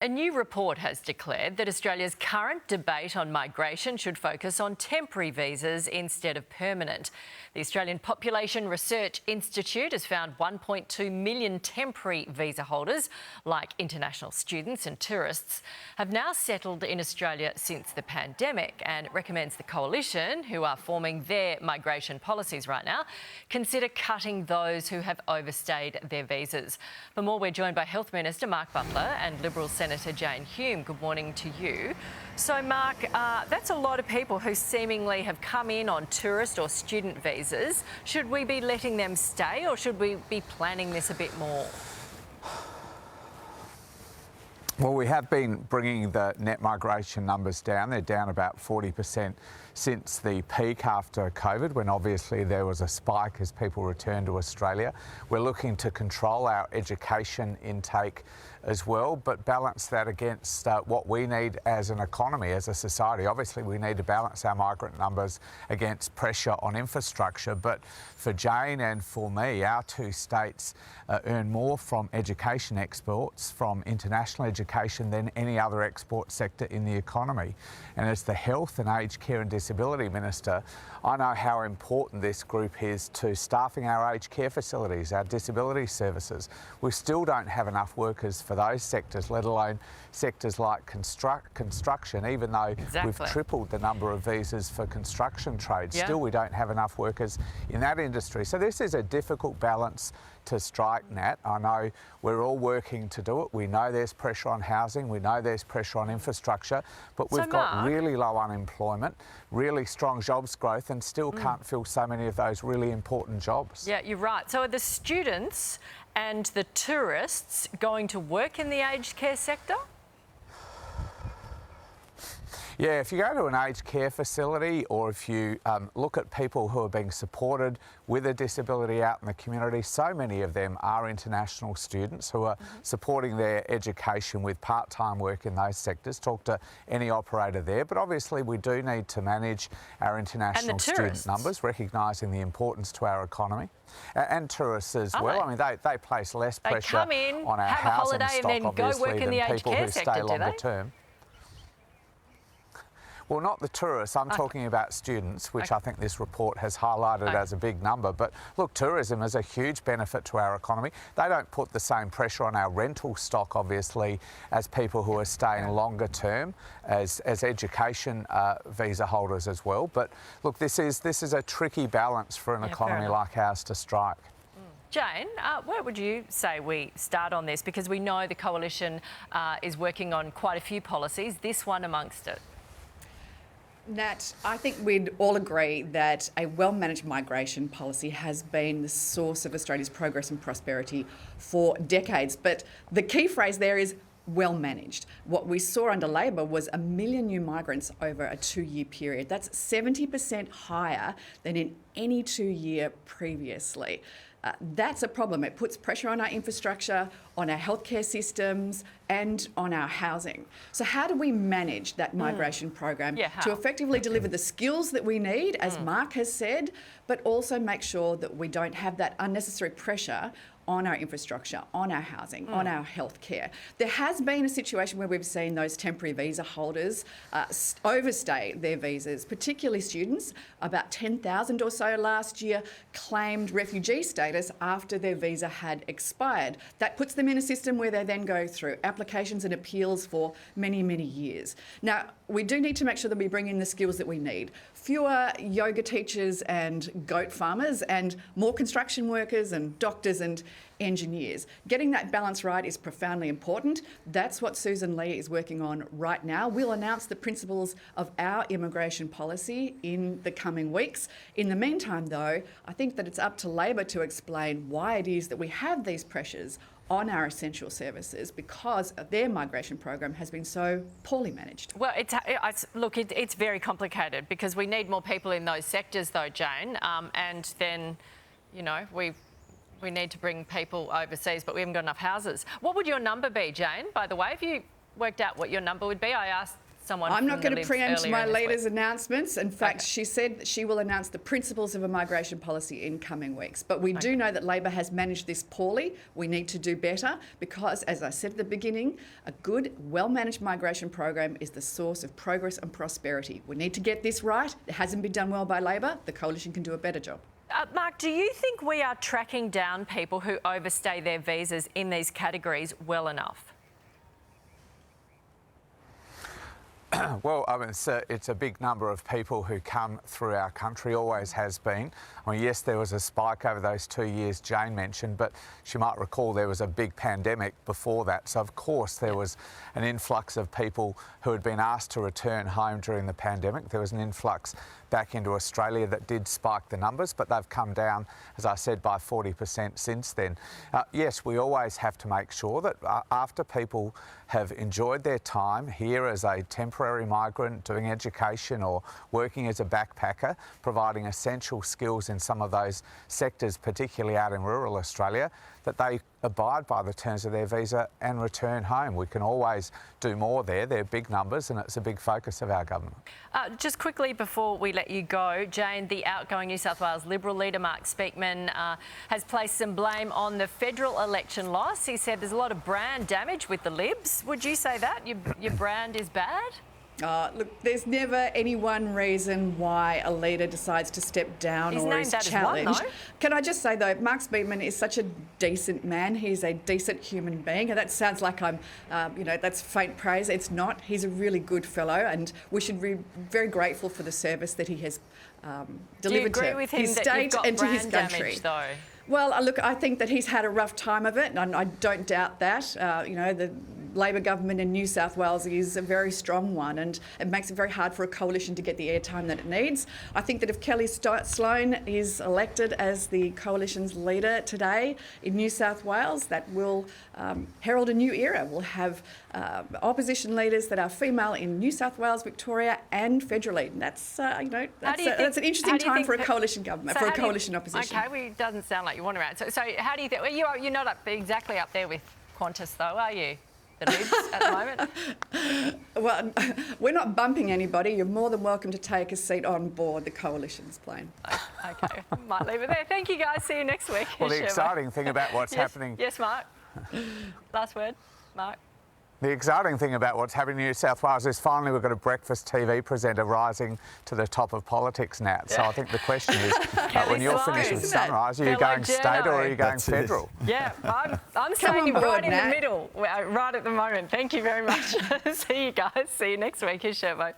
A new report has declared that Australia's current debate on migration should focus on temporary visas instead of permanent. The Australian Population Research Institute has found 1.2 million temporary visa holders, like international students and tourists, have now settled in Australia since the pandemic, and recommends the Coalition, who are forming their migration policies right now, consider cutting those who have overstayed their visas. For more, we're joined by Health Minister Mark Butler and Liberal Senator Jane Hume. Good morning to you. So, Mark, that's a lot of people who seemingly have come in on tourist or student visas. Should we be letting them stay, or should we be planning this a bit more? Well, we have been bringing the net migration numbers down. They're down about 40% since the peak after COVID, when obviously there was a spike as people returned to Australia. We're looking to control our education intake as well, but balance that against what we need as an economy, as a society. Obviously, we need to balance our migrant numbers against pressure on infrastructure. But for Jane and for me, our two states earn more from education exports, from international education, than any other export sector in the economy. And as the Health and Aged Care and Disability Minister, I know how important this group is to staffing our aged care facilities, our disability services. We still don't have enough workers for those sectors, let alone sectors like construction, even though we've tripled the number of visas for construction trades. Still, we don't have enough workers in that industry. So this is a difficult balance to strike, Nat. I know we're all working to do it. We know there's pressure on housing, we know there's pressure on infrastructure, but we've got really low unemployment, really strong jobs growth, and still can't fill so many of those really important jobs. Yeah, you're right. So are the students and the tourists going to work in the aged care sector? Yeah, if you go to an aged care facility, or if you look at people who are being supported with a disability out in the community, so many of them are international students who are supporting their education with part-time work in those sectors. Talk to any operator there. But obviously we do need to manage our international student numbers, recognising the importance to our economy. And tourists as well. I mean, they place less pressure on our housing stock, obviously, than people who stay longer term. Well, not the tourists. I'm talking about students, which I think this report has highlighted as a big number. But look, tourism is a huge benefit to our economy. They don't put the same pressure on our rental stock, obviously, as people who are staying longer term, as education visa holders as well. But look, this is a tricky balance for an economy like ours to strike. Jane, where would you say we start on this? Because we know the Coalition is working on quite a few policies, this one amongst it. Nat, I think we'd all agree that a well-managed migration policy has been the source of Australia's progress and prosperity for decades. But the key phrase there is well managed. What we saw under Labor was 1 million new migrants over a 2-year period. That's 70% higher than in any 2-year previously. That's a problem. It puts pressure on our infrastructure, on our healthcare systems, and on our housing. So how do we manage that migration program to effectively deliver the skills that we need, as Mark has said, but also make sure that we don't have that unnecessary pressure on our infrastructure, on our housing, on our healthcare? There has been a situation where we've seen those temporary visa holders overstay their visas, particularly students. About 10,000 or so last year claimed refugee status after their visa had expired. That puts them in a system where they then go through applications and appeals for many, many years. Now, we do need to make sure that we bring in the skills that we need. Fewer yoga teachers and goat farmers, and more construction workers and doctors and engineers. Getting that balance right is profoundly important. That's what Susan Lee is working on right now. We'll announce the principles of our immigration policy in the coming weeks. In the meantime, though, I think that it's up to Labor to explain why it is that we have these pressures on our essential services, because their migration program has been so poorly managed. Well, it's very complicated, because we need more people in those sectors, though, Jane, and then, you know, we need to bring people overseas, but we haven't got enough houses. What would your number be, Jane, by the way? If you worked out what your number would be, I asked someone I'm from not going the to Libs preempt earlier my in this week. leader's announcements. In fact, Okay. she said that she will announce the principles of a migration policy in coming weeks. But we do know that Labor has managed this poorly. We need to do better because, as I said at the beginning, a good, well-managed migration program is the source of progress and prosperity. We need to get this right. It hasn't been done well by Labor. The coalition can do a better job. Mark, do you think we are tracking down people who overstay their visas in these categories well enough? Well, I mean, it's a big number of people who come through our country, always has been. I mean, yes, there was a spike over those 2 years Jane mentioned, but she might recall there was a big pandemic before that. So, of course, there was an influx of people who had been asked to return home during the pandemic. There was an influx back into Australia that did spike the numbers, but they've come down, as I said, by 40% since then. Yes, we always have to make sure that after people have enjoyed their time here as a temporary migrant, doing education or working as a backpacker, providing essential skills in some of those sectors, particularly out in rural Australia, that they abide by the terms of their visa and return home. We can always do more there. They're big numbers and it's a big focus of our government. Just quickly before we let you go, Jane, the outgoing New South Wales Liberal leader, Mark Speakman, has placed some blame on the federal election loss. He said there's a lot of brand damage with the Libs. Would you say that? Your brand is bad? Look, there's never any one reason why a leader decides to step down or is challenged. Can I just say, though, Mark Speakman is such a decent man. He's a decent human being. And that sounds like I'm, that's faint praise. It's not. He's a really good fellow, and we should be very grateful for the service that he has delivered to his state and to his country. Though? Well, look, I think that he's had a rough time of it, and I don't doubt that. The Labor government in New South Wales is a very strong one, and it makes it very hard for a coalition to get the airtime that it needs. I think that if Kelly Sloan is elected as the coalition's leader today in New South Wales, that will herald a new era. We'll have opposition leaders that are female in New South Wales, Victoria, and federally. And that's that's an interesting time for a coalition government, for a coalition opposition. Okay, well, it doesn't sound like you want to run. So how do you think? Well, you're not exactly up there with Qantas, though, are you? The Libs at the moment? Well, we're not bumping anybody. You're more than welcome to take a seat on board the coalition's plane. Okay, might leave it there. Thank you, guys. See you next week. Well, the exciting thing about what's happening... Yes, Mark. Last word, Mark. The exciting thing about what's happening in New South Wales is finally we've got a breakfast TV presenter rising to the top of politics now. So I think the question is, when you're finished with Sunrise, are you going state or are you going federal? Yeah, I'm staying right in the middle, right at the moment. Thank you very much. See you guys. See you next week. Here's Sherbo.